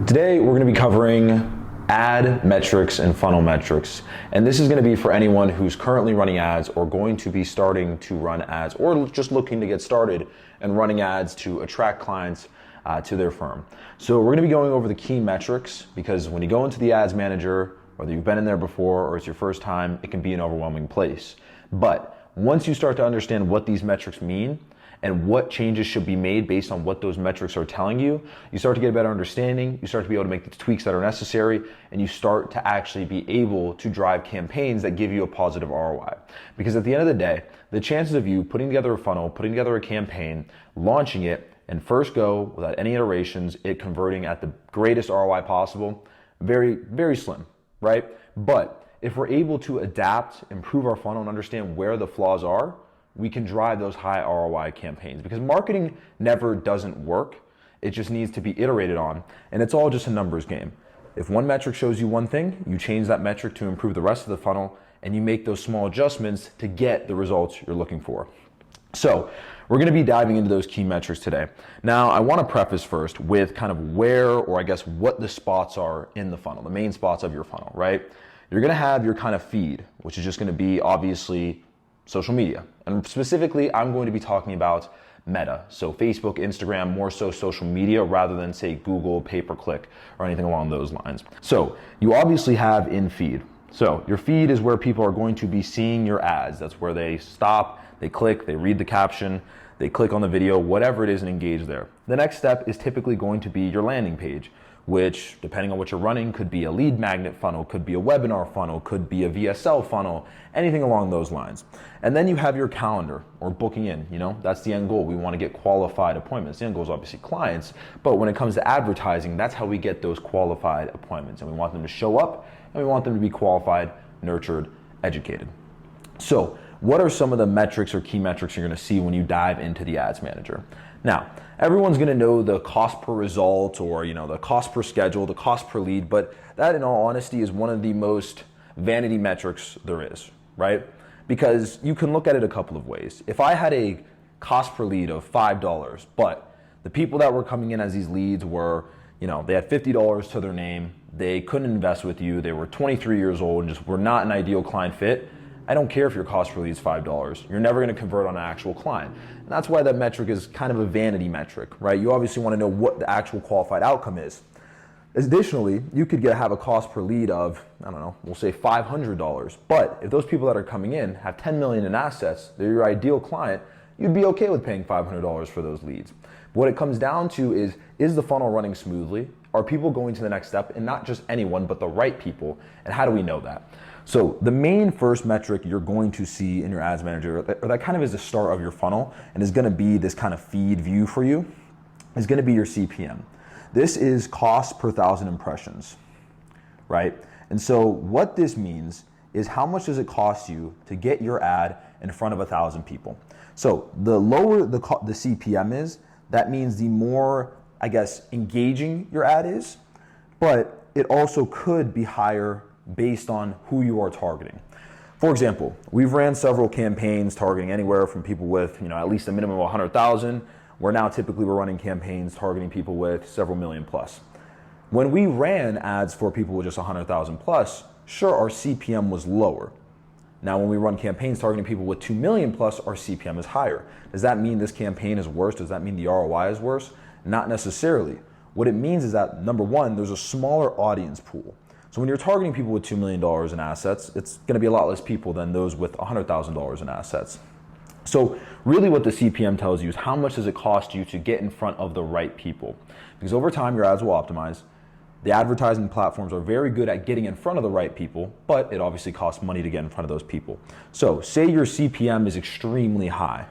Today we're going to be covering ad metrics and funnel metrics, and this is going to be for anyone who's currently running ads or going to be starting to run ads or just looking to get started and running ads to attract clients to their firm. So we're going to be going over the key metrics because when you go into the ads manager, whether you've been in there before or it's your first time, it can be an overwhelming place. But once you start to understand what these metrics mean and what changes should be made based on what those metrics are telling you, you start to get a better understanding, you start to be able to make the tweaks that are necessary, and you start to actually be able to drive campaigns that give you a positive ROI. Because at the end of the day, the chances of you putting together a funnel, putting together a campaign, launching it, and first go without any iterations, it converting at the greatest ROI possible, very, very slim, right? But if we're able to adapt, improve our funnel, and understand where the flaws are, we can drive those high ROI campaigns, because marketing never doesn't work. It just needs to be iterated on, and it's all just a numbers game. If one metric shows you one thing, you change that metric to improve the rest of the funnel, and you make those small adjustments to get the results you're looking for. So we're going to be diving into those key metrics today. Now, I want to preface first with kind of where, or I guess what the spots are in the funnel, the main spots of your funnel, right? You're going to have your kind of feed, which is just going to be obviously social media. And specifically, I'm going to be talking about Meta. So Facebook, Instagram, more so social media rather than say Google, pay-per-click, or anything along those lines. So you obviously have in feed. So your feed is where people are going to be seeing your ads. That's where they stop, they click, they read the caption, they click on the video, whatever it is, and engage there. The next step is typically going to be your landing page, which, depending on what you're running, could be a lead magnet funnel, could be a webinar funnel, could be a VSL funnel, anything along those lines. And then you have your calendar or booking in, that's the end goal. We want to get qualified appointments. The end goal is obviously clients, but when it comes to advertising, that's how we get those qualified appointments. And we want them to show up, and we want them to be qualified, nurtured, educated. So what are some of the metrics or key metrics you're going to see when you dive into the ads manager? Now, everyone's going to know the cost per result or, the cost per schedule, the cost per lead, but that in all honesty is one of the most vanity metrics there is, right? Because you can look at it a couple of ways. If I had a cost per lead of $5, but the people that were coming in as these leads were, they had $50 to their name, they couldn't invest with you, they were 23 years old and just were not an ideal client fit, I don't care if your cost per lead is $5. You're never going to convert on an actual client. And that's why that metric is kind of a vanity metric, right? You obviously want to know what the actual qualified outcome is. Additionally, you could have a cost per lead of, we'll say $500. But if those people that are coming in have 10 million in assets, they're your ideal client, you'd be okay with paying $500 for those leads. What it comes down to is the funnel running smoothly? Are people going to the next step? And not just anyone, but the right people. And how do we know that? So the main first metric you're going to see in your ads manager, or that kind of is the start of your funnel and is going to be this kind of feed view for you, is going to be your CPM. This is cost per 1,000 impressions, right? And so what this means is how much does it cost you to get your ad in front of 1,000 people? So the lower the CPM is, that means the more, engaging your ad is, but it also could be higher based on who you are targeting. For example, we've ran several campaigns targeting anywhere from people with, at least a minimum of 100,000, where now typically we're running campaigns targeting people with several million plus. When we ran ads for people with just 100,000 plus, sure, our CPM was lower. Now, when we run campaigns targeting people with 2 million plus, our CPM is higher. Does that mean this campaign is worse? Does that mean the ROI is worse? Not necessarily. What it means is that, number one, there's a smaller audience pool. So when you're targeting people with $2 million in assets, it's going to be a lot less people than those with $100,000 in assets. So really what the CPM tells you is how much does it cost you to get in front of the right people? Because over time, your ads will optimize. The advertising platforms are very good at getting in front of the right people, but it obviously costs money to get in front of those people. So say your CPM is extremely high,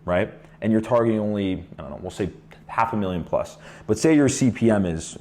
right? And you're targeting only, we'll say 500,000 plus. But say your CPM is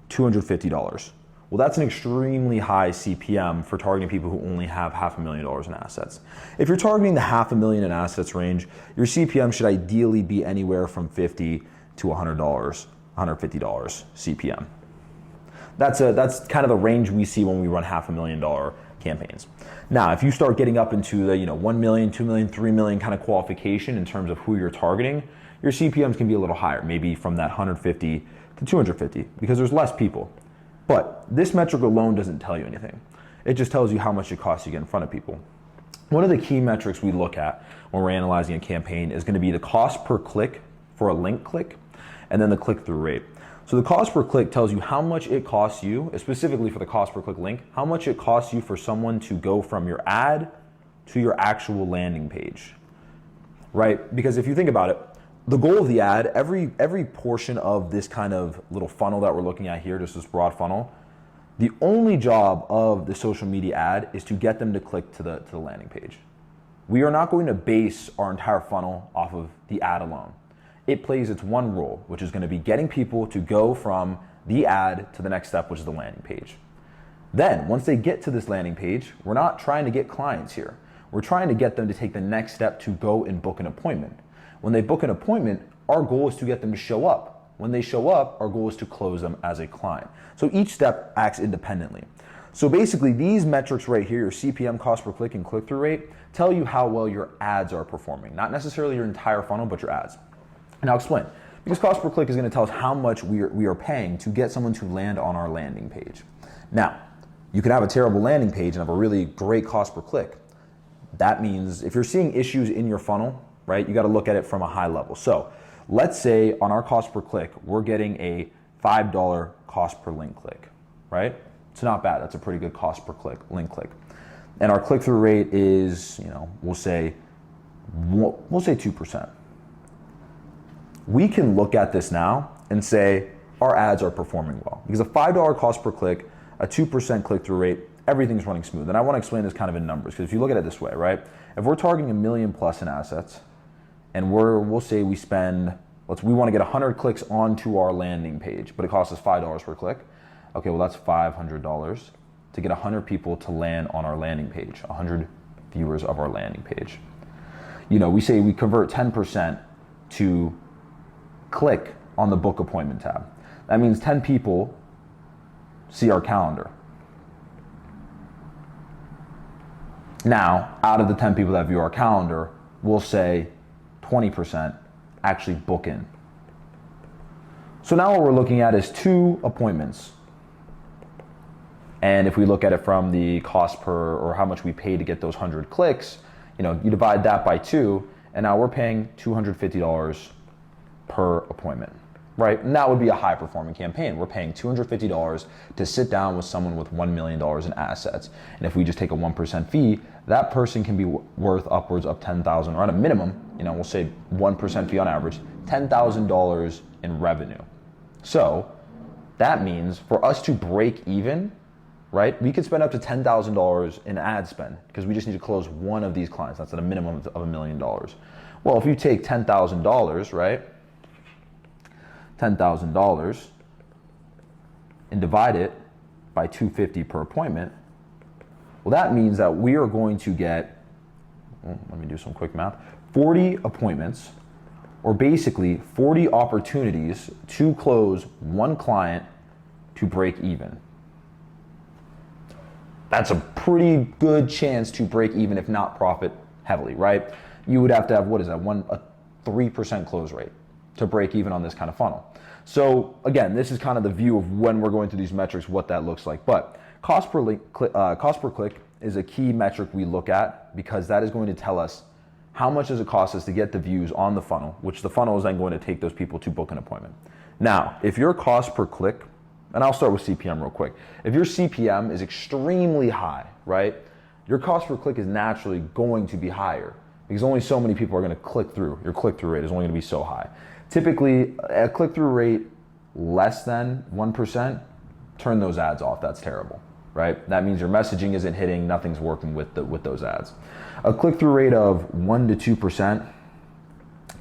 $250. Well, that's an extremely high CPM for targeting people who only have $500,000 in assets. If you're targeting the $500,000 in assets range, your CPM should ideally be anywhere from $50 to $100, $150 CPM. That's kind of the range we see when we run $500,000 campaigns. Now, if you start getting up into the 1 million, 2 million, 3 million kind of qualification in terms of who you're targeting, your CPMs can be a little higher, maybe from that 150 to 250 because there's less people. But this metric alone doesn't tell you anything. It just tells you how much it costs to get in front of people. One of the key metrics we look at when we're analyzing a campaign is going to be the cost per click for a link click, and then the click-through rate. So the cost per click tells you how much it costs you, specifically for the cost per click link, how much it costs you for someone to go from your ad to your actual landing page, right? Because if you think about it, the goal of the ad, every portion of this kind of little funnel that we're looking at here, just this broad funnel, the only job of the social media ad is to get them to click to the landing page. We are not going to base our entire funnel off of the ad alone. It plays its one role, which is going to be getting people to go from the ad to the next step, which is the landing page. Then, once they get to this landing page, we're not trying to get clients here. We're trying to get them to take the next step to go and book an appointment. When they book an appointment, our goal is to get them to show up. When they show up, our goal is to close them as a client. So each step acts independently. So basically, these metrics right here, your CPM, cost per click, and click-through rate, tell you how well your ads are performing. Not necessarily your entire funnel, but your ads. And I'll explain. Because cost per click is going to tell us how much we are paying to get someone to land on our landing page. Now, you can have a terrible landing page and have a really great cost per click. That means if you're seeing issues in your funnel, right, you got to look at it from a high level. So let's say on our cost per click, we're getting a $5 cost per link click, right? It's not bad. That's a pretty good cost per click, link click. And our click-through rate is, we'll say 2%. We can look at this now and say our ads are performing well because a $5 cost per click, a 2% click-through rate, everything's running smooth. And I want to explain this kind of in numbers because if you look at it this way, right? If we're targeting $1 million plus in assets and we'll say we spend, we want to get 100 clicks onto our landing page, but it costs us $5 per click. Okay, well that's $500 to get 100 people to land on our landing page, 100 viewers of our landing page. We say we convert 10% to click on the book appointment tab. That means 10 people see our calendar. Now, out of the 10 people that view our calendar, we'll say 20% actually book in. So now what we're looking at is 2 appointments. And if we look at it from the cost per, or how much we pay to get those 100 clicks, you divide that by 2, and now we're paying $250 per appointment, right? And that would be a high performing campaign. We're paying $250 to sit down with someone with $1 million in assets. And if we just take a 1% fee, that person can be worth upwards of $10,000, or at a minimum, we'll say 1% fee on average, $10,000 in revenue. So that means for us to break even, right, we could spend up to $10,000 in ad spend because we just need to close one of these clients. That's at a minimum of $1 million. Well, if you take $10,000, right, $10,000 and divide it by $250 per appointment, well, that means that we are going to get, let me do some quick math, 40 appointments, or basically 40 opportunities to close one client to break even. That's a pretty good chance to break even, if not profit heavily, right? You would have to have, a 3% close rate to break even on this kind of funnel. So again, this is kind of the view of when we're going through these metrics, what that looks like. But cost per click is a key metric we look at because that is going to tell us how much does it cost us to get the views on the funnel, which the funnel is then going to take those people to book an appointment. Now, if your cost per click, and I'll start with CPM real quick. If your CPM is extremely high, right, your cost per click is naturally going to be higher because only so many people are going to click through. Your click-through rate is only going to be so high. Typically, a click-through rate less than 1%, turn those ads off. That's terrible, right? That means your messaging isn't hitting, nothing's working with those ads. A click-through rate of 1 to 2%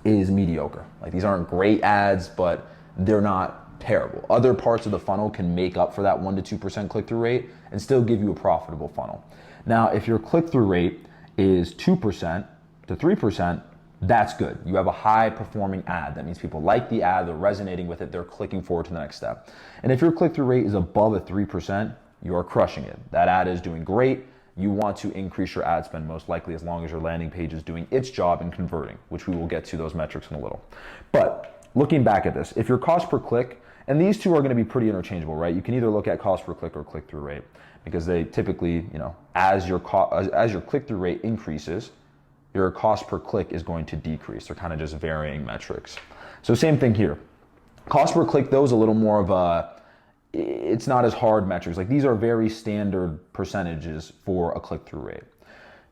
is mediocre. Like, these aren't great ads, but they're not terrible. Other parts of the funnel can make up for that 1 to 2% click-through rate and still give you a profitable funnel. Now, if your click-through rate is 2% to 3%, that's good. You have a high performing ad. That means people like the ad, they're resonating with it, they're clicking forward to the next step. And if your click-through rate is above a 3%, you are crushing it. That ad is doing great. You want to increase your ad spend most likely as long as your landing page is doing its job in converting, which we will get to those metrics in a little. But looking back at this, if your cost per click And these two are going to be pretty interchangeable, right? You can either look at cost per click or click-through rate, because they typically, as your click-through rate increases, your cost per click is going to decrease. They're kind of just varying metrics. So same thing here. Cost per click, though, is a little more of it's not as hard metrics. Like, these are very standard percentages for a click-through rate.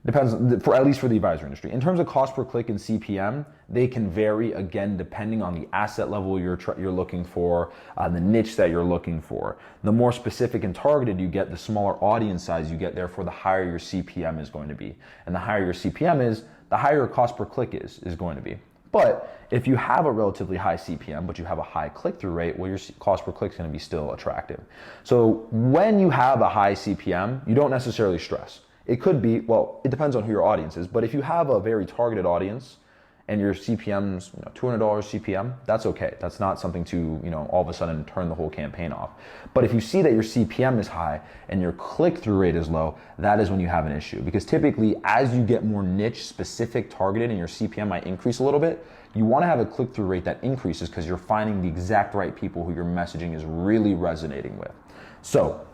Depends, at least for the advisory industry. In terms of cost per click and CPM, they can vary, again, depending on the asset level you're looking for, the niche that you're looking for. The more specific and targeted you get, the smaller audience size you get, therefore the higher your CPM is going to be. And the higher your CPM is, the higher your cost per click is going to be. But if you have a relatively high CPM, but you have a high click-through rate, well, your cost per click is going to be still attractive. So when you have a high CPM, you don't necessarily stress. It could be, well, it depends on who your audience is, but if you have a very targeted audience and your CPM's $200 CPM, that's okay. That's not something to, all of a sudden turn the whole campaign off. But if you see that your CPM is high and your click-through rate is low, that is when you have an issue. Because typically, as you get more niche specific targeted and your CPM might increase a little bit, you want to have a click-through rate that increases because you're finding the exact right people who your messaging is really resonating with. So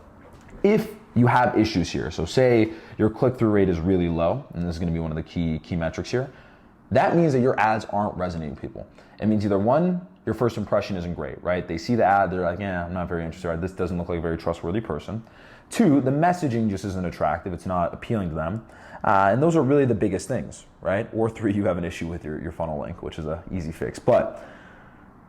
if you have issues here, so say your click-through rate is really low, and this is going to be one of the key metrics here, that means that your ads aren't resonating with people. It means either one, your first impression isn't great, right? They see the ad, they're like, I'm not very interested. This doesn't look like a very trustworthy person. Two, the messaging just isn't attractive. It's not appealing to them. And those are really the biggest things, right? Or three, you have an issue with your funnel link, which is an easy fix. But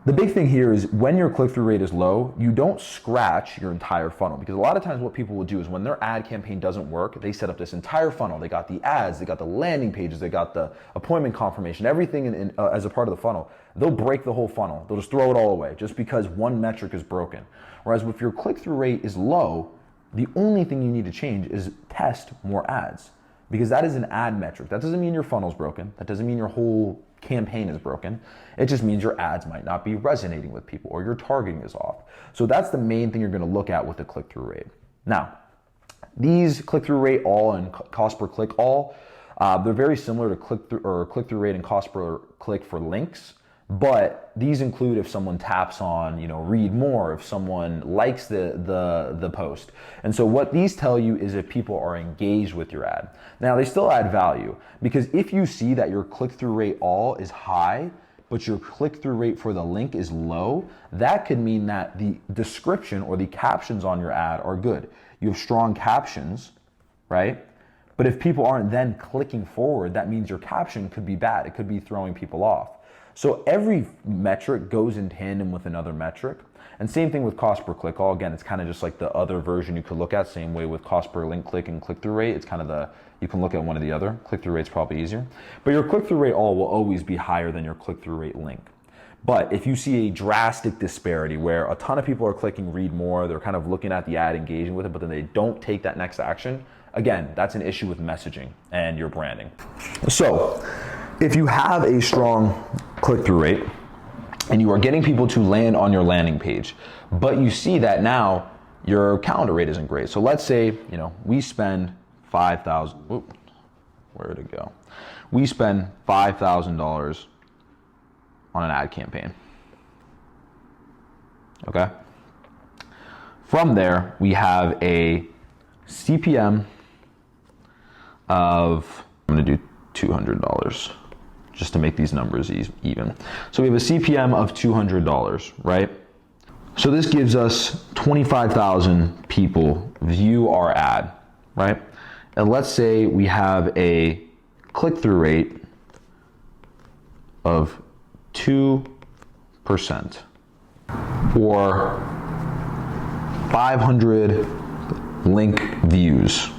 the big thing here is when your click-through rate is low, you don't scratch your entire funnel, because a lot of times what people will do is when their ad campaign doesn't work, they set up this entire funnel. They got the ads, they got the landing pages, they got the appointment confirmation, everything as a part of the funnel. They'll break the whole funnel. They'll just throw it all away just because one metric is broken. Whereas if your click-through rate is low, the only thing you need to change is test more ads, because that is an ad metric. That doesn't mean your funnel's broken. That doesn't mean your whole campaign is broken. It just means your ads might not be resonating with people or your targeting is off. So that's the main thing you're going to look at with the click-through rate. Now, these click-through rate all and cost per click all, they're very similar to click-through rate and cost per click for links. But these include if someone taps on, read more, if someone likes the post. And so what these tell you is if people are engaged with your ad. Now, they still add value, because if you see that your click-through rate all is high, but your click-through rate for the link is low, that could mean that the description or the captions on your ad are good. You have strong captions, right? But if people aren't then clicking forward, that means your caption could be bad. It could be throwing people off. So every metric goes in tandem with another metric. And same thing with cost per click. Again, it's kind of just like the other version you could look at. Same way with cost per link click and click-through rate. It's kind of you can look at one or the other. Click-through rate's probably easier. But your click-through rate all will always be higher than your click-through rate link. But if you see a drastic disparity where a ton of people are clicking read more, they're kind of looking at the ad, engaging with it, but then they don't take that next action, again, that's an issue with messaging and your branding. So if you have a strong click-through rate and you are getting people to land on your landing page, but you see that now your calendar rate isn't great. So let's say, we spend $5,000, where'd it go? We spend $5,000 on an ad campaign, okay? From there, we have a CPM of, I'm gonna do $200 just to make these numbers even. So we have a CPM of $200, right? So this gives us 25,000 people view our ad, right? And let's say we have a click-through rate of 2% or 500 link views.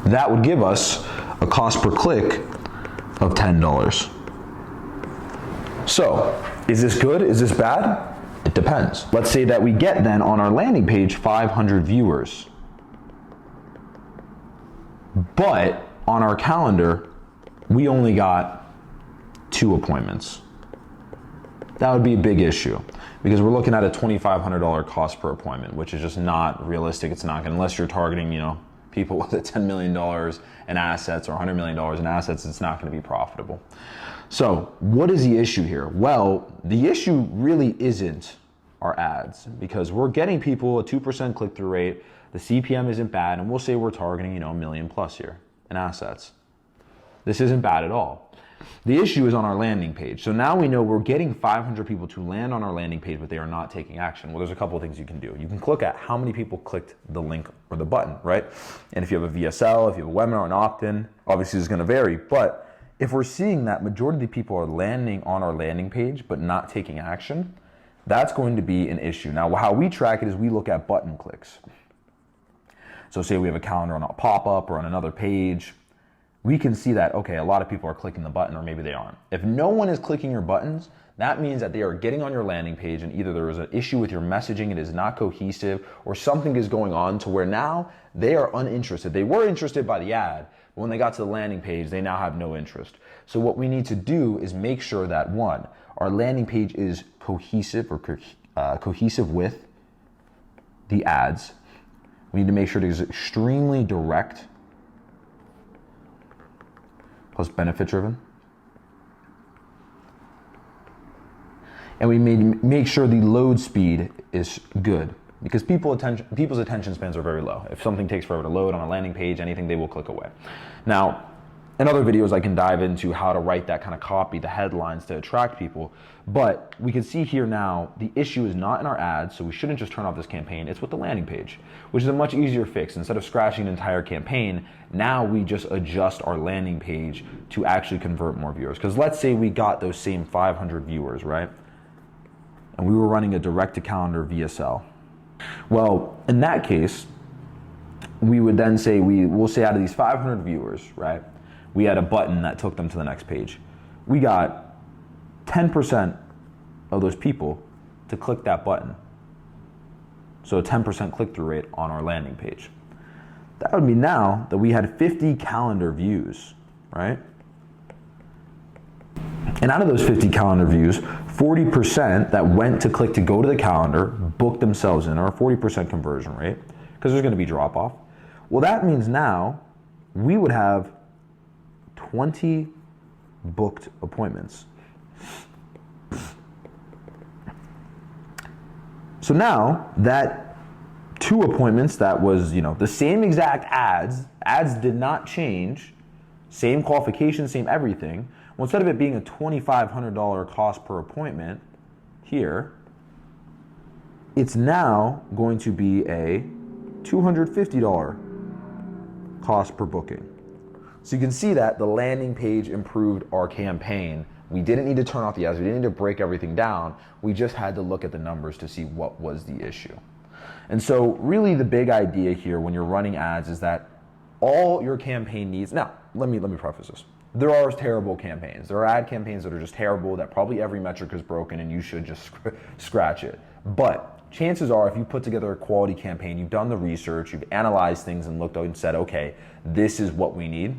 That would give us a cost per click of $10. So, is this good? Is this bad? It depends. Let's say that we get then on our landing page 500 viewers, but on our calendar, we only got 2 appointments. That would be a big issue because we're looking at a $2,500 cost per appointment, which is just not realistic. It's not gonna, unless you're targeting, people with $10 million in assets or $100 million in assets, it's not gonna be profitable. So what is the issue here? Well, the issue really isn't our ads, because we're getting people a 2% click-through rate, the CPM isn't bad, and we'll say we're targeting, $1 million plus here in assets. This isn't bad at all. The issue is on our landing page. So now we know we're getting 500 people to land on our landing page, but they are not taking action. Well, there's a couple of things you can do. You can look at how many people clicked the link or the button, right? And if you have a VSL, if you have a webinar, an opt-in, obviously it's going to vary. But if we're seeing that majority of the people are landing on our landing page but not taking action, that's going to be an issue. Now, how we track it is we look at button clicks. So say we have a calendar on a pop-up or on another page, we can see that, okay, a lot of people are clicking the button or maybe they aren't. If no one is clicking your buttons, that means that they are getting on your landing page and either there is an issue with your messaging, it is not cohesive, or something is going on to where now they are uninterested. They were interested by the ad, but when they got to the landing page, they now have no interest. So what we need to do is make sure that, one, our landing page is cohesive or cohesive with the ads. We need to make sure it is extremely direct plus benefit driven. And we make sure the load speed is good, because people's attention spans are very low. If something takes forever to load on a landing page, anything, they will click away. Now, in other videos, I can dive into how to write that kind of copy, the headlines to attract people. But we can see here now, the issue is not in our ads, so we shouldn't just turn off this campaign. It's with the landing page, which is a much easier fix. Instead of scratching an entire campaign, now we just adjust our landing page to actually convert more viewers. Because let's say we got those same 500 viewers, right? And we were running a direct-to-calendar VSL. Well, in that case, we would then say, we'll say out of these 500 viewers, right? We had a button that took them to the next page. We got 10% of those people to click that button. So a 10% click-through rate on our landing page. That would mean now that we had 50 calendar views, right? And out of those 50 calendar views, 40% that went to click to go to the calendar booked themselves in, or a 40% conversion rate, because there's going to be drop-off. Well, that means now we would have 20 booked appointments. So now that 2 appointments, that was, the same exact ads did not change, same qualification, same everything. Well, instead of it being a $2,500 cost per appointment here, it's now going to be a $250 cost per booking. So you can see that the landing page improved our campaign. We didn't need to turn off the ads. We didn't need to break everything down. We just had to look at the numbers to see what was the issue. And so really the big idea here when you're running ads is that all your campaign needs, now let me preface this. There are terrible campaigns. There are ad campaigns that are just terrible, that probably every metric is broken and you should just scratch it. But chances are, if you put together a quality campaign, you've done the research, you've analyzed things and looked out and said, okay, this is what we need,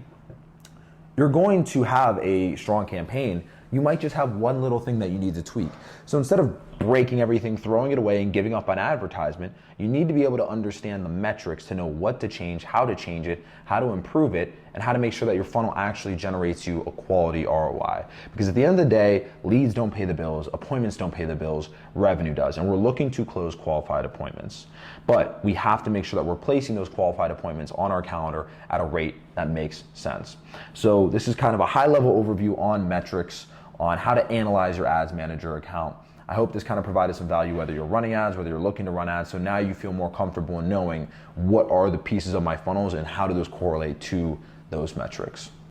you're going to have a strong campaign. You might just have one little thing that you need to tweak. So instead of breaking everything, throwing it away, and giving up on advertisement, you need to be able to understand the metrics to know what to change, how to change it, how to improve it, and how to make sure that your funnel actually generates you a quality ROI. Because at the end of the day, leads don't pay the bills, appointments don't pay the bills, revenue does. And we're looking to close qualified appointments. But we have to make sure that we're placing those qualified appointments on our calendar at a rate that makes sense. So this is kind of a high-level overview on metrics, on how to analyze your ads manager account. I hope this kind of provided some value, whether you're running ads, whether you're looking to run ads. So now you feel more comfortable in knowing what are the pieces of my funnels and how do those correlate to those metrics.